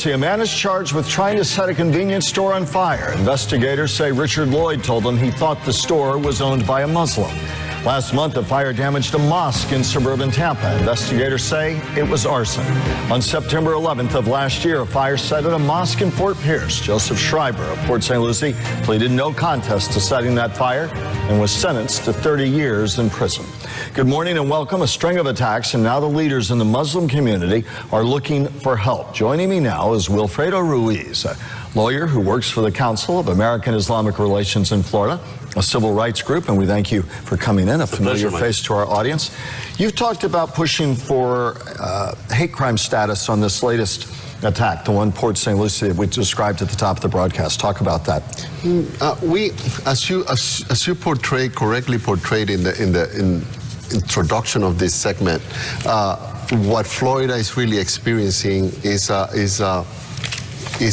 emergency. A man is charged with trying to set a convenience store on fire. Investigators say Richard Lloyd told them he thought the store was owned by a Muslim. Last month, the fire damaged a mosque in suburban Tampa. Investigators say it was arson. On September 11th of last year, a fire set at a mosque in Fort Pierce. Joseph Schreiber of Port St. Lucie pleaded no contest to setting that fire and was sentenced to 30 years in prison. Good morning and welcome. A string of attacks, and now the leaders in the Muslim community are looking for help. Joining me now is WIlfredo Ruiz, a lawyer who works for the Council of American Islamic Relations in Florida, a civil rights group, and we thank you for coming in, a familiar face to our audience. You've talked about pushing for hate crime status on this latest attack, the one Port St. Lucie that we described at the top of the broadcast. Talk about that. As you correctly portrayed in the introduction of this segment, what Florida is really experiencing is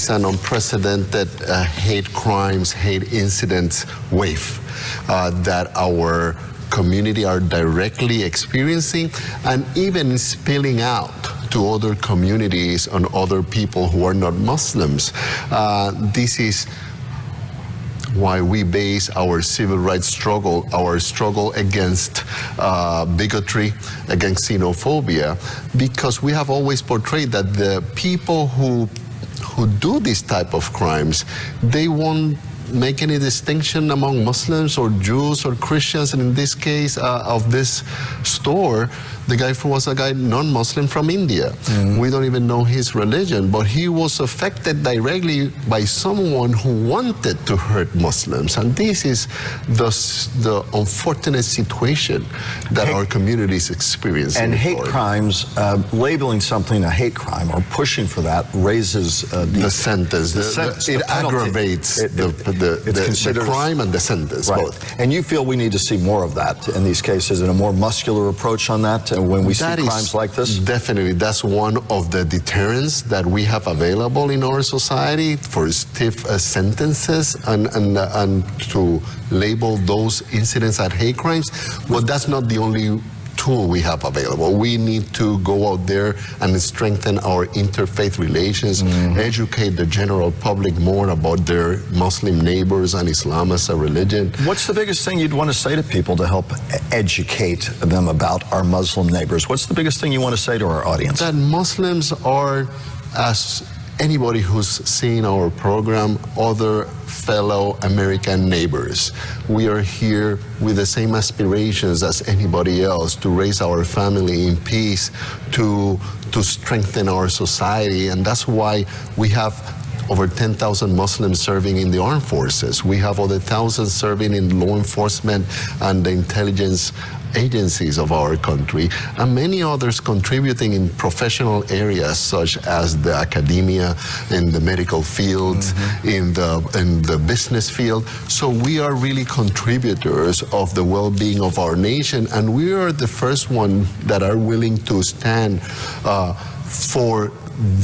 an unprecedented hate crimes, hate incidents wave that our community are directly experiencing and even spilling out to other communities and other people who are not Muslims. This is why we base our civil rights struggle, our struggle against bigotry, against xenophobia, because we have always portrayed that the people who do these type of crimes, they won't make any distinction among Muslims or Jews or Christians. And in this case of this store, the guy was a guy non-Muslim from India. We don't even know his religion, but he was affected directly by someone who wanted to hurt Muslims. And this is the unfortunate situation that our community is experiencing. And hate crimes, labeling something a hate crime or pushing for that raises the sentence. It aggravates the crime and the sentence, both. And you feel we need to see more of that in these cases, and a more muscular approach on that when we see crimes like this? Definitely. That's one of the deterrents that we have available in our society for stiff sentences and to label those incidents as hate crimes. But that's not the only tool we have available. We need to go out there and strengthen our interfaith relations, educate the general public more about their Muslim neighbors and Islam as a religion. What's the biggest thing you'd want to say to people to help educate them about our Muslim neighbors? What's the biggest thing you want to say to our audience? That Muslims are, as anybody who's seen our program, other fellow American neighbors. We are here with the same aspirations as anybody else, to raise our family in peace, to strengthen our society, and that's why we have over 10,000 Muslims serving in the armed forces. We have over 1,000 serving in law enforcement and the intelligence agencies of our country, and many others contributing in professional areas such as the academia, in the medical field, in the business field. So we are really contributors of the well-being of our nation, and we are the first one that are willing to stand for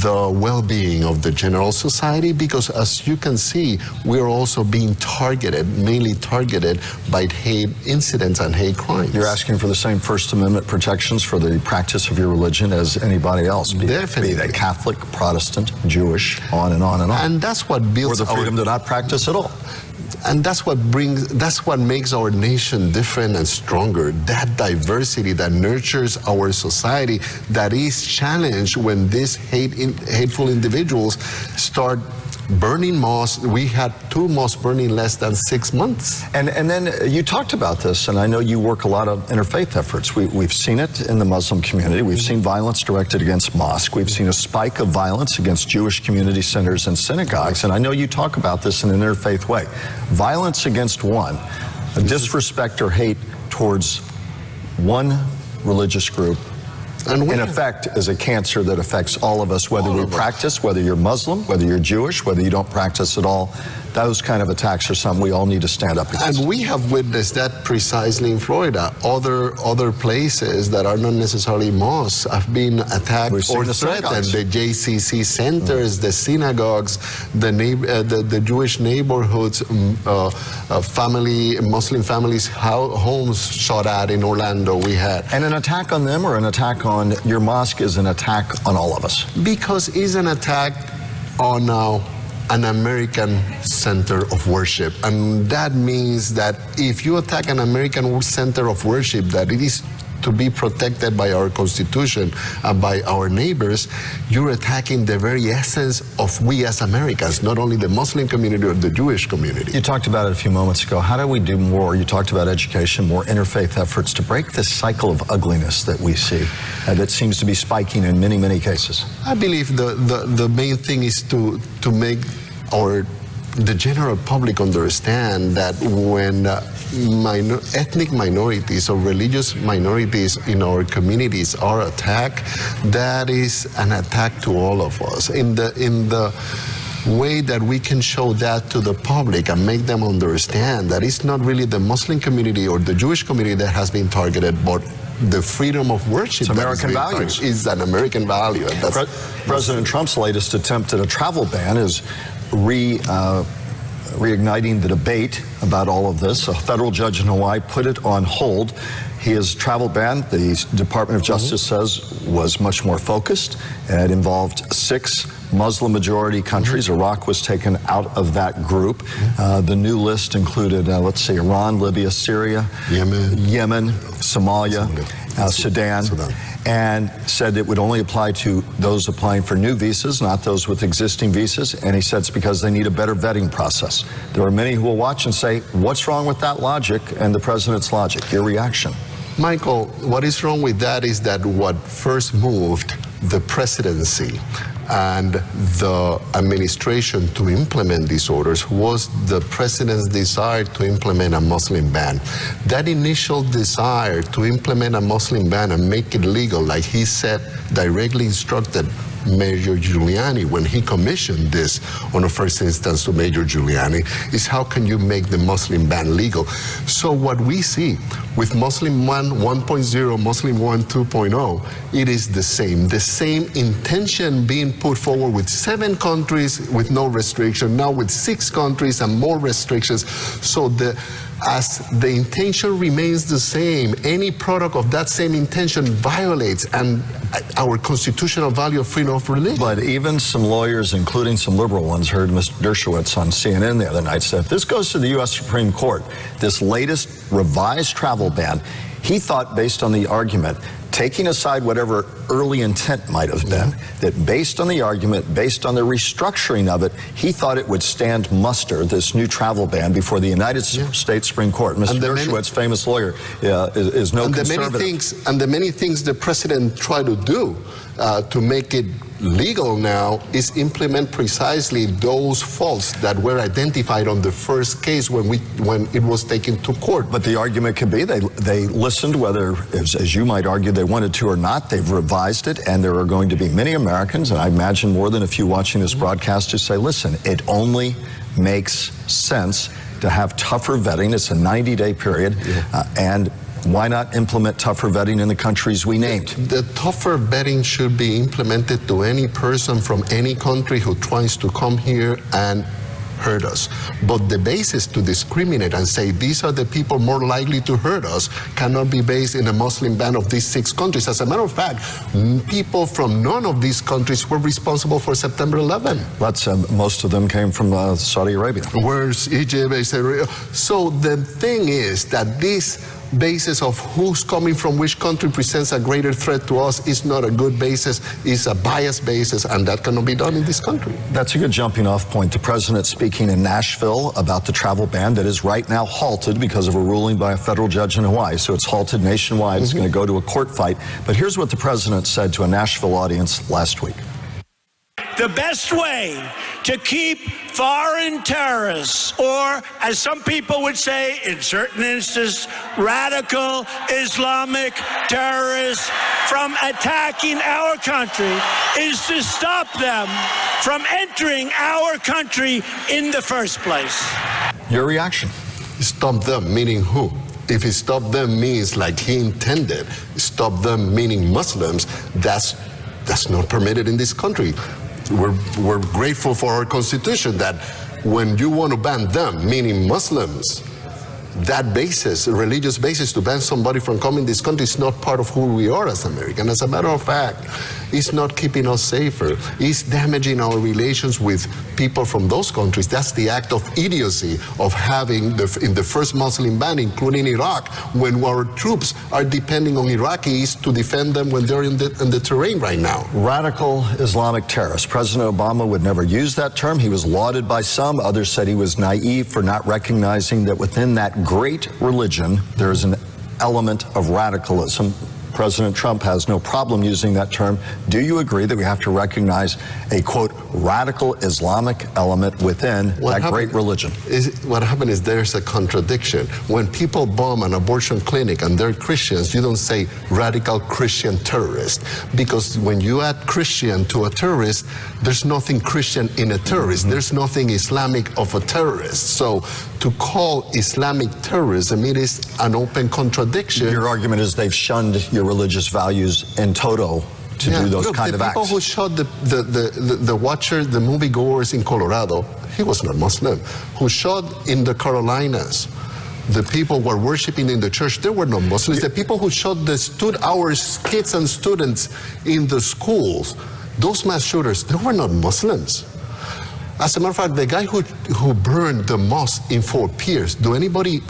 the well-being of the general society, because as you can see, we're also being targeted, mainly targeted by hate incidents and hate crimes. You're asking for the same First Amendment protections for the practice of your religion as anybody else, be they Catholic, Protestant, Jewish, on and on and on. And that's what builds or the freedom to not practice at all. And that's what makes our nation different and stronger. That diversity that nurtures our society, that is challenged when these hateful individuals start burning mosques. We had 2 mosques burning less than 6 months. And then you talked about this, and I know you work a lot of interfaith efforts. We've seen it in the Muslim community. We've seen violence directed against mosques. We've seen a spike of violence against Jewish community centers and synagogues. And I know you talk about this in an interfaith way. Violence against one, a disrespect or hate towards one religious group, in effect, is a cancer that affects all of us, whether we practice, whether you're Muslim, whether you're Jewish, whether you don't practice at all. Those kind of attacks are something we all need to stand up against. And we have witnessed that precisely in Florida. Other places that are not necessarily mosques have been attacked or threatened. The JCC centers, the synagogues, the Jewish neighborhoods, Muslim families' homes shot at in Orlando. We had. And an attack on them or an attack on your mosque is an attack on all of us. Because it's an attack are now an American center of worship. And that means that if you attack an American center of worship, that it is to be protected by our Constitution and by our neighbors, you're attacking the very essence of we as Americans, not only the Muslim community or the Jewish community. You talked about it a few moments ago. How do we do more? You talked about education, more interfaith efforts to break this cycle of ugliness that we see that seems to be spiking in many, many cases. I believe the main thing is to make the general public understand that when ethnic minorities or religious minorities in our communities are attacked, that is an attack to all of us. In the way that we can show that to the public and make them understand that it's not really the Muslim community or the Jewish community that has been targeted, but the freedom of worship. It's American values. Is an American value. And President Trump's latest attempt at a travel ban is reigniting the debate about all of this. A federal judge in Hawaii put it on hold. His travel ban, the Department of Justice says, was much more focused. It involved 6 Muslim-majority countries. Iraq was taken out of that group. The new list included, let's see, Iran, Libya, Syria, Yemen, Somalia, Sudan, and said it would only apply to those applying for new visas, not those with existing visas. And he said it's because they need a better vetting process. There are many who will watch and say, what's wrong with that logic and the president's logic? Your reaction? Michael, what is wrong with that is that what first moved the presidency and the administration to implement these orders was the president's desire to implement a Muslim ban. That initial desire to implement a Muslim ban and make it legal, like he said, directly instructed Mayor Giuliani when he commissioned this on a first instance to Mayor Giuliani, is how can you make the Muslim ban legal? So what we see with Muslim 1 1.0, Muslim 1 2.0, it is the same intention being put forward with 7 countries with no restriction, now with 6 countries and more restrictions. So as the intention remains the same, any product of that same intention violates our constitutional value of freedom of religion. But even some lawyers, including some liberal ones, heard Mr. Dershowitz on CNN the other night say, if this goes to the U.S. Supreme Court, this latest revised travel ban, he thought, based on the argument, taking aside whatever early intent might have been, that based on the argument, based on the restructuring of it, he thought it would stand muster, this new travel ban, before the United States Supreme Court. Mr. Dershowitz, famous lawyer, is no conservative. And the many things the president tried to do to make it legal now is implement precisely those faults that were identified on the first case when it was taken to court. But the argument could be they listened, whether, as you might argue, they wanted to or not. They've revised it, and there are going to be many Americans, and I imagine more than a few watching this broadcast, who say, listen, it only makes sense to have tougher vetting. It's a 90-day period, and why not implement tougher vetting in the countries we named? The tougher vetting should be implemented to any person from any country who tries to come here and hurt us. But the basis to discriminate and say these are the people more likely to hurt us cannot be based in a Muslim ban of these 6 countries. As a matter of fact, people from none of these countries were responsible for September 11. Most of them came from Saudi Arabia. Where's Egypt? So the thing is that this basis of who's coming from which country presents a greater threat to us is not a good basis, it's a biased basis, and that cannot be done in this country. That's a good jumping off point. The president speaking in Nashville about the travel ban that is right now halted because of a ruling by a federal judge in Hawaii. So it's halted nationwide. It's going to go to a court fight. But here's what the president said to a Nashville audience last week. The best way to keep foreign terrorists, or as some people would say in certain instances, radical Islamic terrorists, from attacking our country is to stop them from entering our country in the first place. Your reaction? Stop them, meaning who? If he stop them means like he intended, stop them meaning Muslims, that's not permitted in this country. We're grateful for our Constitution that when you want to ban them, meaning Muslims, that basis, religious basis, to ban somebody from coming to this country is not part of who we are as Americans. As a matter of fact, it's not keeping us safer. It's damaging our relations with people from those countries. That's the act of idiocy of having in the first Muslim ban, including Iraq, when our troops are depending on Iraqis to defend them when they're in the terrain right now. Radical Islamic terrorist. President Obama would never use that term. He was lauded by some. Others said he was naive for not recognizing that within that great religion, there is an element of radicalism. President Trump has no problem using that term. Do you agree that we have to recognize a, quote, radical Islamic element within that great religion? What happened is there's a contradiction. When people bomb an abortion clinic and they're Christians, you don't say radical Christian terrorist, because when you add Christian to a terrorist, there's nothing Christian in a terrorist. There's nothing Islamic of a terrorist. So to call Islamic terrorism, it is an open contradiction. Your argument is they've shunned your religious values in toto to do those kind of acts. The people who shot the watcher, the moviegoers in Colorado, he was not Muslim. Who shot in the Carolinas, the people who were worshiping in the church, they were not Muslims. The people who shot our kids and students in the schools, those mass shooters, they were not Muslims. As a matter of fact, the guy who burned the mosque in Fort Pierce, do anybody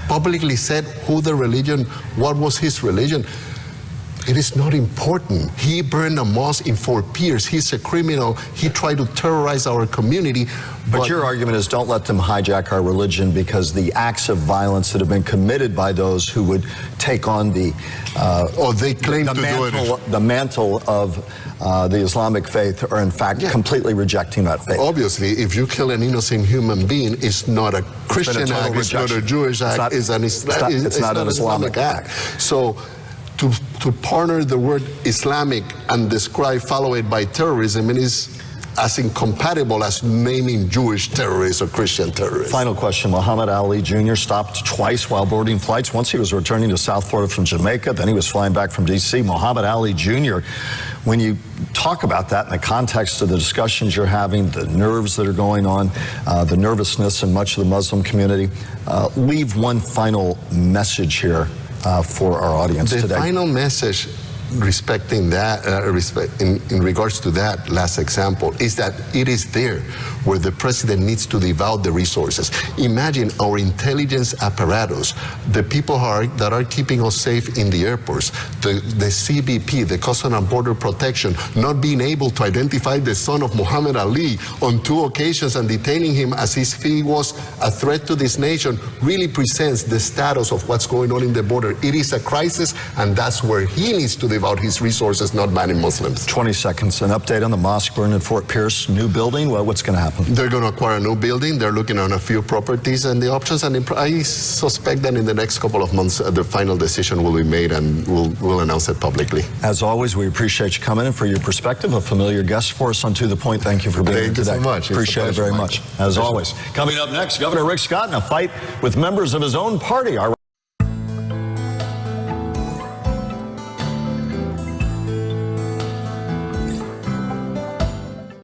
publicly said who the religion, what was his religion? It is not important. He burned a mosque in Fort Pierce. He's a criminal. He tried to terrorize our community. But your argument is don't let them hijack our religion, because the acts of violence that have been committed by those who would take on the they claim to do it. The mantle of the Islamic faith are in fact completely rejecting that faith. Obviously, if you kill an innocent human being, it's not a Christian act, it's not a Jewish act, it's an Islamic act. So to partner the word Islamic and describe, follow it by terrorism, it is as incompatible as naming Jewish terrorists or Christian terrorists. Final question. Muhammad Ali Jr. stopped twice while boarding flights. Once he was returning to South Florida from Jamaica, then he was flying back from D.C. Muhammad Ali Jr., when you talk about that in the context of the discussions you're having, the nerves that are going on, the nervousness in much of the Muslim community, leave one final message here for our audience today. The final message respecting that, in regards to that last example, is that it is there where the president needs to devote the resources. Imagine our intelligence apparatus, the people that are keeping us safe in the airports, the CBP, the Customs and Border Protection, not being able to identify the son of Muhammad Ali on 2 occasions and detaining him as if he was a threat to this nation, really presents the status of what's going on in the border. It is a crisis, and that's where he needs to devote his resources, not banning Muslims. 20 seconds. An update on the mosque burned in Fort Pierce. New building. Well, what's going to happen? They're going to acquire a new building. They're looking on a few properties and the options. And I suspect that in the next couple of months, the final decision will be made, and we'll announce it publicly. As always, we appreciate you coming in for your perspective. A familiar guest for us on To The Point. Thank you for being here today. Thank you so much. Appreciate it very much. As always. Coming up next, Governor Rick Scott in a fight with members of his own party.